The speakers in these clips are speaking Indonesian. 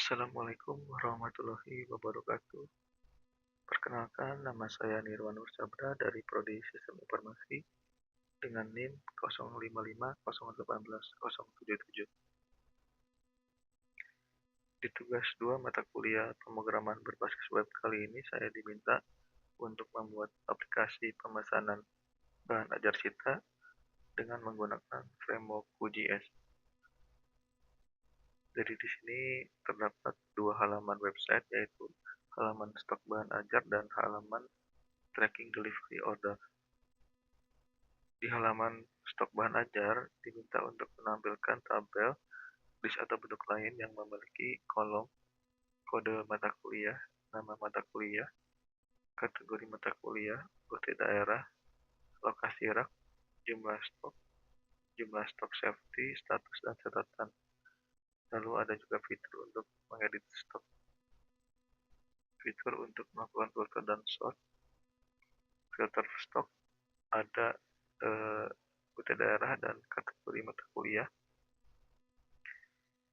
Assalamualaikum warahmatullahi wabarakatuh. Perkenalkan, nama saya Nirwan Nursabda dari Prodi Sistem Informasi dengan NIM 0550180077. Di tugas 2 mata kuliah pemrograman berbasis web kali ini saya diminta untuk membuat aplikasi pemesanan bahan ajar Cita dengan menggunakan framework Vue.js. Jadi di sini terdapat dua halaman website, yaitu halaman stok bahan ajar dan halaman tracking delivery order. Di halaman stok bahan ajar diminta untuk menampilkan tabel, list atau bentuk lain yang memiliki kolom, kode mata kuliah, nama mata kuliah, kategori mata kuliah, UT daerah, lokasi rak, jumlah stok safety, status dan catatan. Lalu ada juga fitur untuk mengedit stok, fitur untuk melakukan filter dan sort, filter stok, ada UT daerah dan kategori mata kuliah.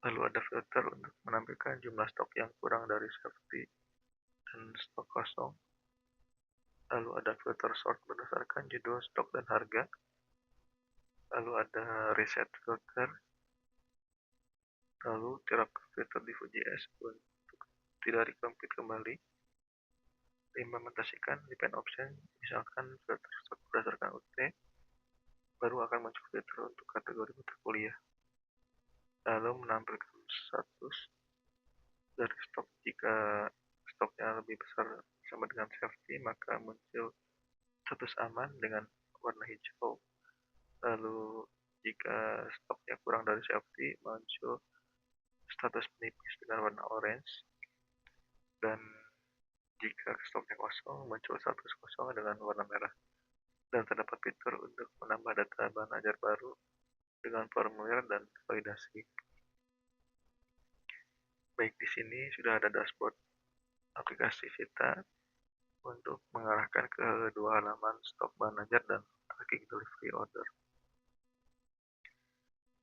Lalu ada filter untuk menampilkan jumlah stok yang kurang dari safety dan stok kosong. Lalu ada filter sort berdasarkan judul stok dan harga. Lalu ada reset filter. Lalu terapkan filter di Vue.js untuk tidak recompute kembali. Implementasikan depend option, misalkan filter stok berdasarkan UT, baru akan muncul filter untuk kategori mata kuliah. Lalu menampilkan status dari stok. Jika stoknya lebih besar sama dengan safety, maka muncul status aman dengan warna hijau. Lalu jika stoknya kurang dari safety, muncul status menipis dengan warna orange. Dan jika stoknya kosong, muncul status kosong dengan warna merah. Dan terdapat fitur untuk menambah data bahan ajar baru dengan formulir dan validasi. Baik, di sini sudah ada dashboard aplikasi Cita untuk mengarahkan ke dua halaman stok bahan ajar dan tracking delivery order.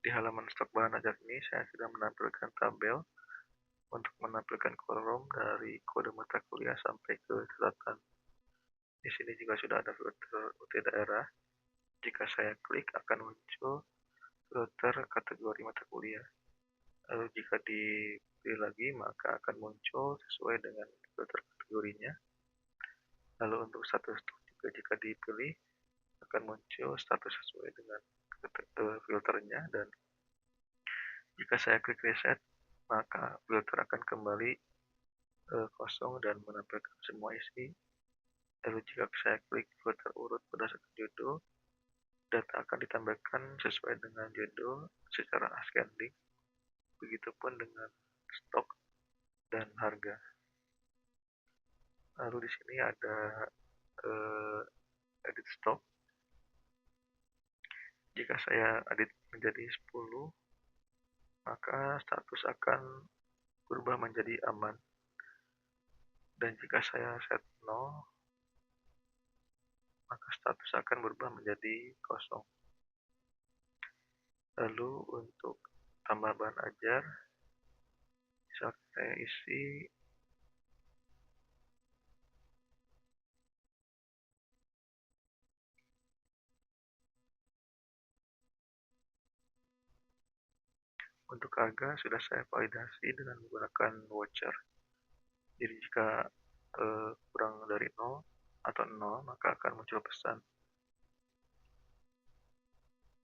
Di halaman stok bahan ajar ini saya sudah menampilkan tabel untuk menampilkan kolom dari kode mata kuliah sampai ke catatan. Di sini juga sudah ada filter UT daerah. Jika saya klik akan muncul filter kategori mata kuliah. Lalu jika dipilih lagi maka akan muncul sesuai dengan filter kategorinya. Lalu untuk status stok juga jika dipilih akan muncul status sesuai dengan filternya, dan jika saya klik reset maka filter akan kembali kosong dan menampilkan semua isi. Lalu jika saya klik filter urut berdasarkan judul, data akan ditambahkan sesuai dengan judul secara ascending. Begitupun dengan stok dan harga. Lalu di sini ada edit stok. Jika saya edit menjadi 10, maka status akan berubah menjadi aman. Dan jika saya set 0, maka status akan berubah menjadi kosong. Lalu untuk tambah bahan ajar, bisa saya isi untuk harga sudah saya validasi dengan menggunakan voucher. Jadi jika kurang dari 0 atau 0 maka akan muncul pesan.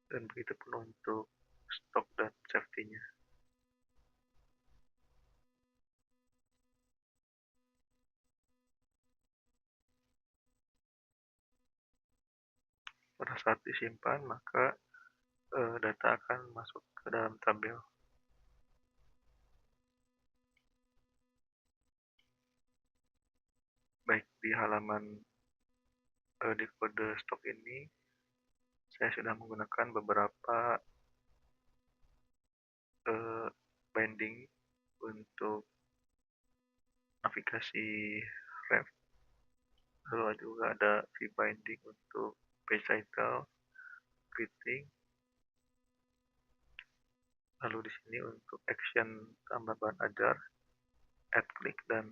Dan begitu pun untuk stok dan safety-nya. Pada saat disimpan maka data akan masuk ke dalam tabel. Baik, di halaman di kode stok ini saya sudah menggunakan beberapa binding untuk navigasi ref. Lalu juga ada v-binding untuk page title, greeting. Lalu di sini untuk action tambah bahan ajar add click dan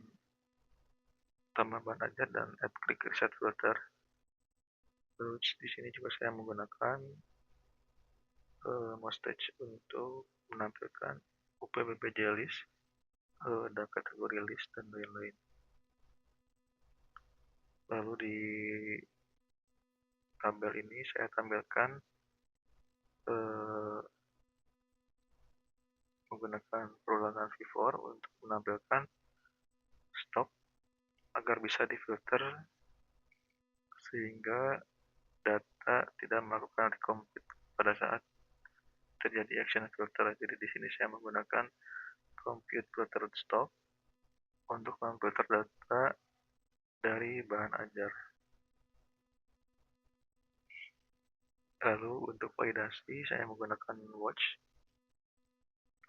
tambah bahan ajar dan add click reset filter. Terus di sini juga saya menggunakan mustache untuk menampilkan UPBPJ list, dan kategori list dan lain-lain. Lalu di tabel ini saya tampilkan menggunakan perulangan V4 untuk menampilkan stop agar bisa difilter sehingga data tidak melakukan recompute pada saat terjadi action filter. Jadi di sini saya menggunakan compute filter stop untuk memfilter data dari bahan ajar. Lalu untuk validasi saya menggunakan watch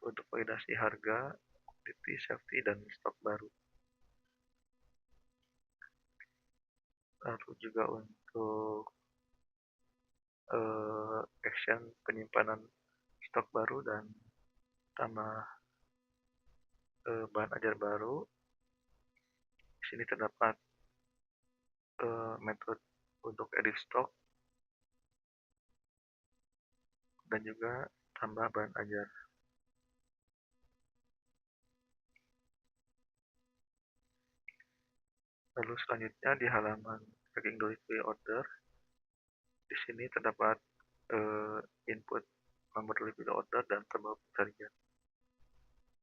untuk validasi harga, quantity, safety, dan stok baru. Lalu juga untuk action penyimpanan stok baru dan tambah bahan ajar baru. Di sini terdapat metode untuk edit stok dan juga tambah bahan ajar. Lalu selanjutnya di halaman tracking delivery order, di sini terdapat input nomor delivery order dan tombol pencarian.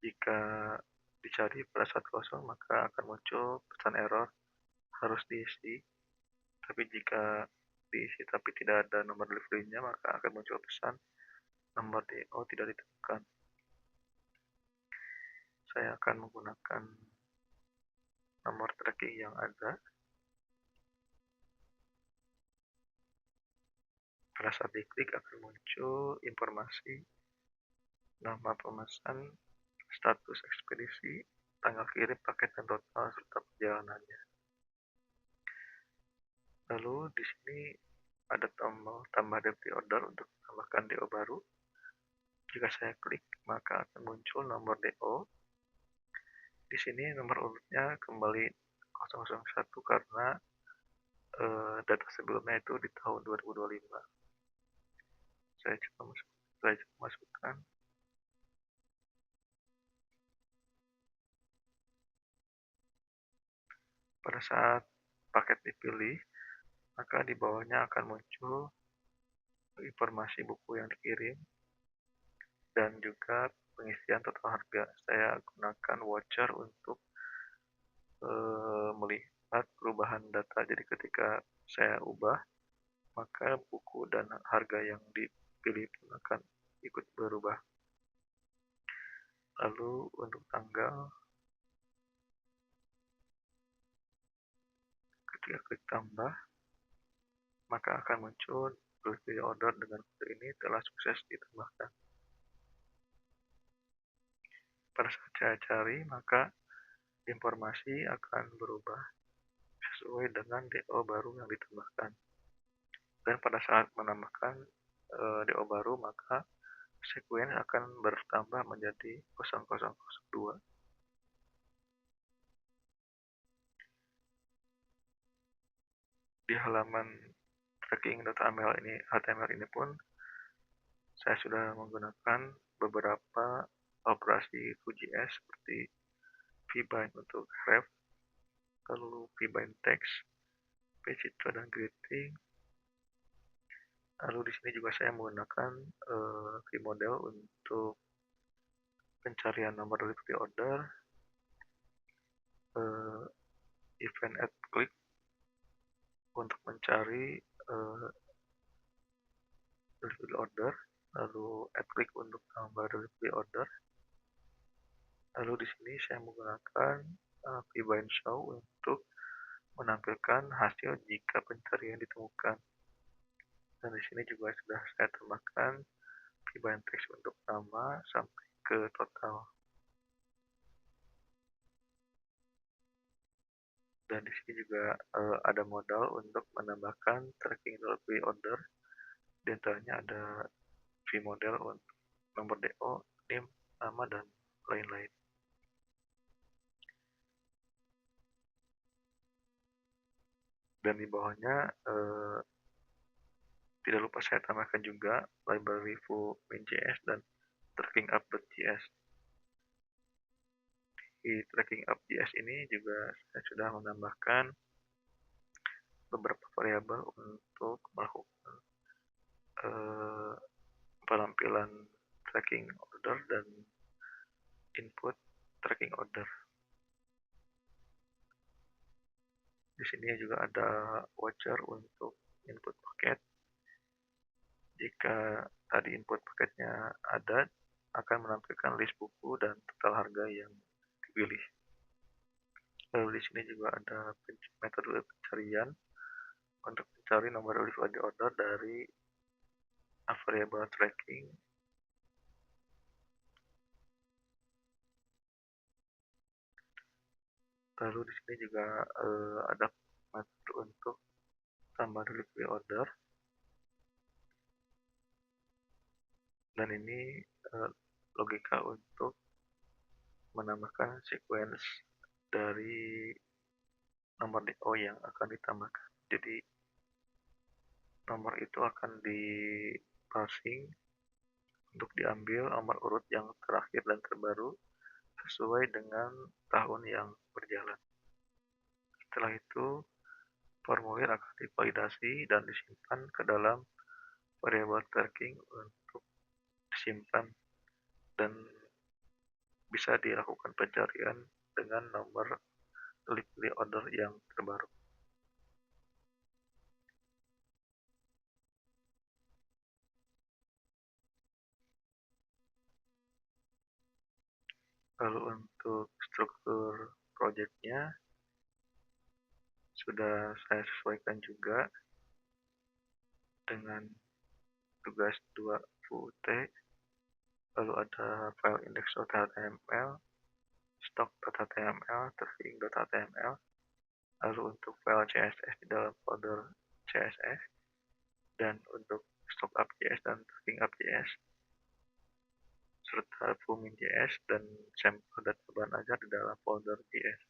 Jika dicari pada saat kosong maka akan muncul pesan error harus diisi. Tapi jika diisi tapi tidak ada nomor delivery-nya maka akan muncul pesan nomor DO tidak ditemukan. Saya akan menggunakan nomor tracking yang ada. Pada saat diklik akan muncul informasi nama pemesan, status ekspedisi, tanggal kirim paket dan total serta perjalanannya. Lalu di sini ada tombol tambah delivery order untuk menambahkan DO baru. Jika saya klik maka akan muncul nomor DO. Di sini nomor urutnya kembali 001 karena data sebelumnya itu di tahun 2025. Saya coba masukkan. Pada saat paket dipilih, maka di bawahnya akan muncul informasi buku yang dikirim dan juga pengisian total harga. Saya gunakan voucher untuk melihat perubahan data. Jadi ketika saya ubah, maka buku dan harga yang dipilih pun akan ikut berubah. Lalu untuk tanggal, ketika klik tambah, maka akan muncul delivery order dengan kode ini telah sukses ditambahkan. Pada saat saya cari, maka informasi akan berubah sesuai dengan DO baru yang ditambahkan. Dan pada saat menambahkan DO baru, maka sekuen akan bertambah menjadi 0002. Di halaman tracking.html ini pun saya sudah menggunakan beberapa operasi Vue.js seperti vbind untuk ref, lalu vbind text, pcitra dan greeting. Lalu di sini juga saya menggunakan vmodel untuk pencarian nomor delivery order, event add click untuk mencari delivery order, lalu add click untuk tambah delivery order. Lalu di sini saya menggunakan vbind show untuk menampilkan hasil jika pencarian ditemukan. Dan di sini juga sudah saya tambahkan vbind text untuk nama sampai ke total. Dan di sini juga ada modal untuk menambahkan tracking delivery order. Di antaranya ada vmodel untuk nomor DO, NIM, nama, dan lain-lain. dan di bawahnya tidak lupa saya tambahkan juga library full main.js dan tracking up.js. Di tracking up.js ini juga saya sudah menambahkan beberapa variabel untuk melakukan eh, penampilan tracking order dan input tracking order. Di sini juga ada watcher untuk input paket. Jika tadi input paketnya ada, akan menampilkan list buku dan total harga yang dipilih. Lalu di sini juga ada metode pencarian untuk mencari nomor delivery order dari variable tracking. Lalu di sini juga ada metode untuk tambah delivery order, dan ini logika untuk menambahkan sequence dari nomor DO yang akan ditambahkan. Jadi nomor itu akan di parsing untuk diambil nomor urut yang terakhir dan terbaru sesuai dengan tahun yang berjalan. Setelah itu, formulir akan divalidasi dan disimpan ke dalam variable tracking untuk disimpan dan bisa dilakukan pencarian dengan nomor delivery order yang terbaru. Lalu untuk struktur projectnya sudah saya sesuaikan juga dengan tugas 2 UT. Lalu ada file index.html, stock.html, tracking.html. Lalu untuk file CSS di dalam folder CSS, dan untuk stock up.js dan tracking up.js serta full.js dan sampel data bahan ajar di dalam folder JS.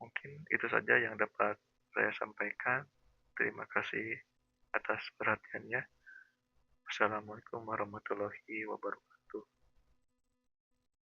Mungkin itu saja yang dapat saya sampaikan. Terima kasih atas perhatiannya. Wassalamualaikum warahmatullahi wabarakatuh.